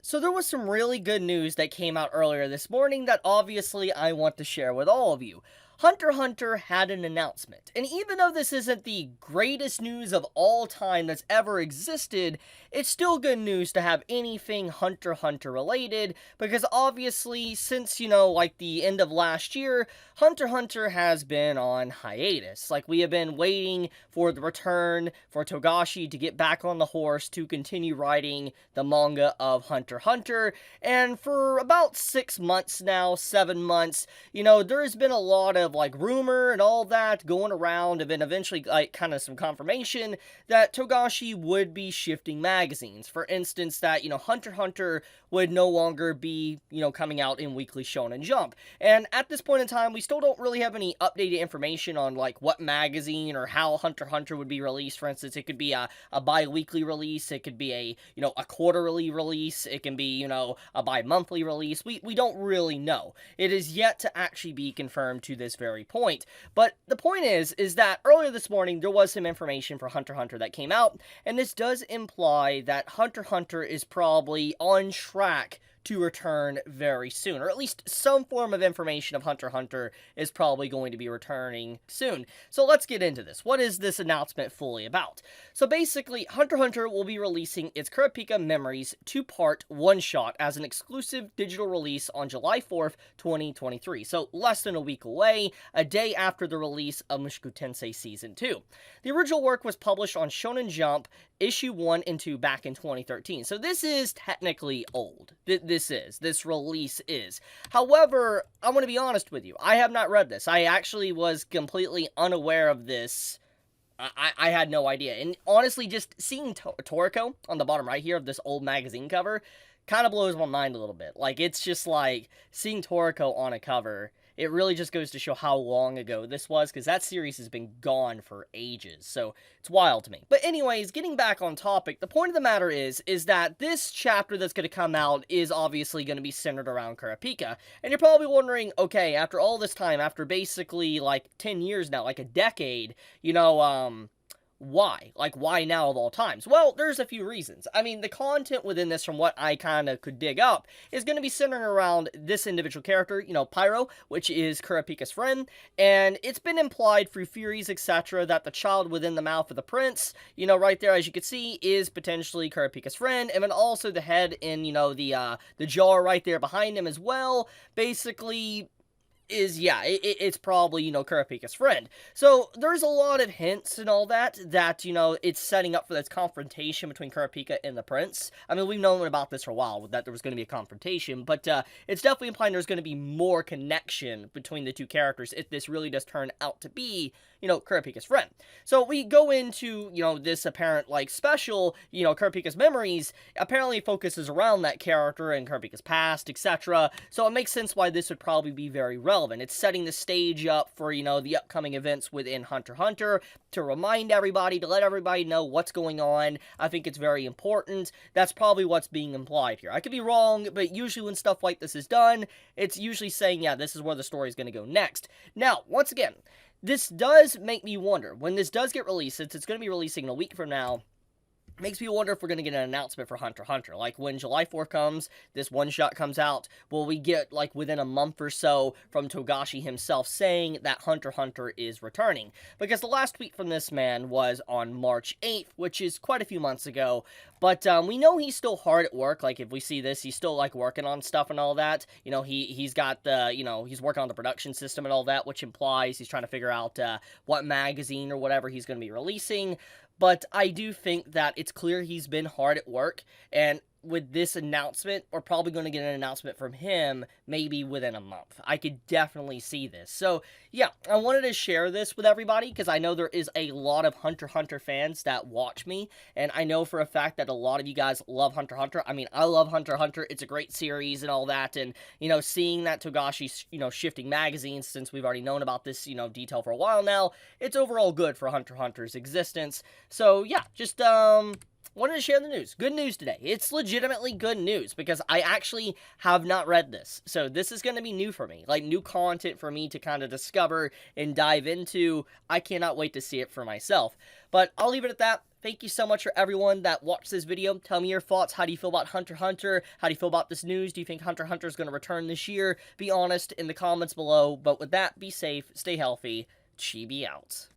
So there was some really good news that came out earlier this morning that obviously I want to share with all of you. Hunter had an announcement, and even though this isn't the greatest news of all time that's ever existed, it's still good news to have anything Hunter related, because obviously, since, like the end of last year, Hunter has been on hiatus. Like, we have been waiting for the return for Togashi to get back on the horse to continue writing the manga of Hunter, and for about 6 months now, 7 months, there's been a lot of like rumor and all that going around, and then eventually like kind of some confirmation that Togashi would be shifting magazines. For instance, that Hunter would no longer be coming out in Weekly Shonen Jump. And at this point in time, we still don't really have any updated information on like what magazine or how Hunter would be released. For instance, it could be a bi-weekly release, it could be a quarterly release, it can be a bi-monthly release. We don't really know. It is yet to actually be confirmed to this very point. But the point is that earlier this morning there was some information for Hunter that came out, and this does imply that Hunter is probably on track to return very soon, or at least some form of information of Hunter is probably going to be returning soon. So let's get into this. What is this announcement fully about? So basically, Hunter will be releasing its Kurapika Memories 2-part one-shot as an exclusive digital release on July 4th, 2023. So less than a week away, a day after the release of Mushoku Tensei Season 2. The original work was published on Shonen Jump issue 1 and 2 back in 2013. So this is technically old. This release is. However, I'm going to be honest with you. I have not read this. I actually was completely unaware of this. I had no idea. And honestly, just seeing Toriko on the bottom right here of this old magazine cover kind of blows my mind a little bit. Like, it's just like seeing Toriko on a cover. It really just goes to show how long ago this was, because that series has been gone for ages, so it's wild to me. But anyways, getting back on topic, the point of the matter is that this chapter that's going to come out is obviously going to be centered around Kurapika, and you're probably wondering, okay, after all this time, after basically, like, 10 years now, like a decade, why? Like, why now of all times? Well, there's a few reasons. I mean, the content within this, from what I kind of could dig up, is going to be centering around this individual character, Pyro, which is Kurapika's friend, and it's been implied through theories, etc., that the child within the mouth of the prince, right there, as you can see, is potentially Kurapika's friend, and then also the head in, the jar right there behind him as well, basically it's probably, Kurapika's friend. So, there's a lot of hints and all that, it's setting up for this confrontation between Kurapika and the prince. I mean, we've known about this for a while, that there was going to be a confrontation, but, it's definitely implying there's going to be more connection between the two characters if this really does turn out to be, Kurapika's friend. So, we go into, this apparent, like, special, Kurapika's Memories, apparently focuses around that character and Kurapika's past, etc., so it makes sense why this would probably be very relevant. It's setting the stage up for, the upcoming events within Hunter to remind everybody, to let everybody know what's going on. I think it's very important. That's probably what's being implied here. I could be wrong, but usually when stuff like this is done, it's usually saying, yeah, this is where the story is going to go next. Now, once again, this does make me wonder, when this does get released, since it's going to be releasing in a week from now, makes me wonder if we're going to get an announcement for Hunter. Like, when July 4th comes, this one-shot comes out, will we get, like, within a month or so from Togashi himself saying that Hunter is returning? Because the last tweet from this man was on March 8th, which is quite a few months ago, but we know he's still hard at work. Like, if we see this, he's still, like, working on stuff and all that. He's got the, he's working on the production system and all that, which implies he's trying to figure out what magazine or whatever he's going to be releasing. But I do think that it's clear he's been hard at work, and with this announcement, we're probably going to get an announcement from him maybe within a month. I could definitely see this. So, yeah, I wanted to share this with everybody because I know there is a lot of Hunter fans that watch me, and I know for a fact that a lot of you guys love Hunter. I mean, I love Hunter. It's a great series and all that, and, seeing that Togashi's, shifting magazines, since we've already known about this, detail for a while now, it's overall good for Hunter's existence. So, yeah, just, wanted to share the news. Good news today. It's legitimately good news because I actually have not read this. So this is going to be new for me, like new content for me to kind of discover and dive into. I cannot wait to see it for myself. But I'll leave it at that. Thank you so much for everyone that watched this video. Tell me your thoughts. How do you feel about Hunter x Hunter? How do you feel about this news? Do you think Hunter x Hunter is going to return this year? Be honest in the comments below. But with that, be safe, stay healthy. Chibi out.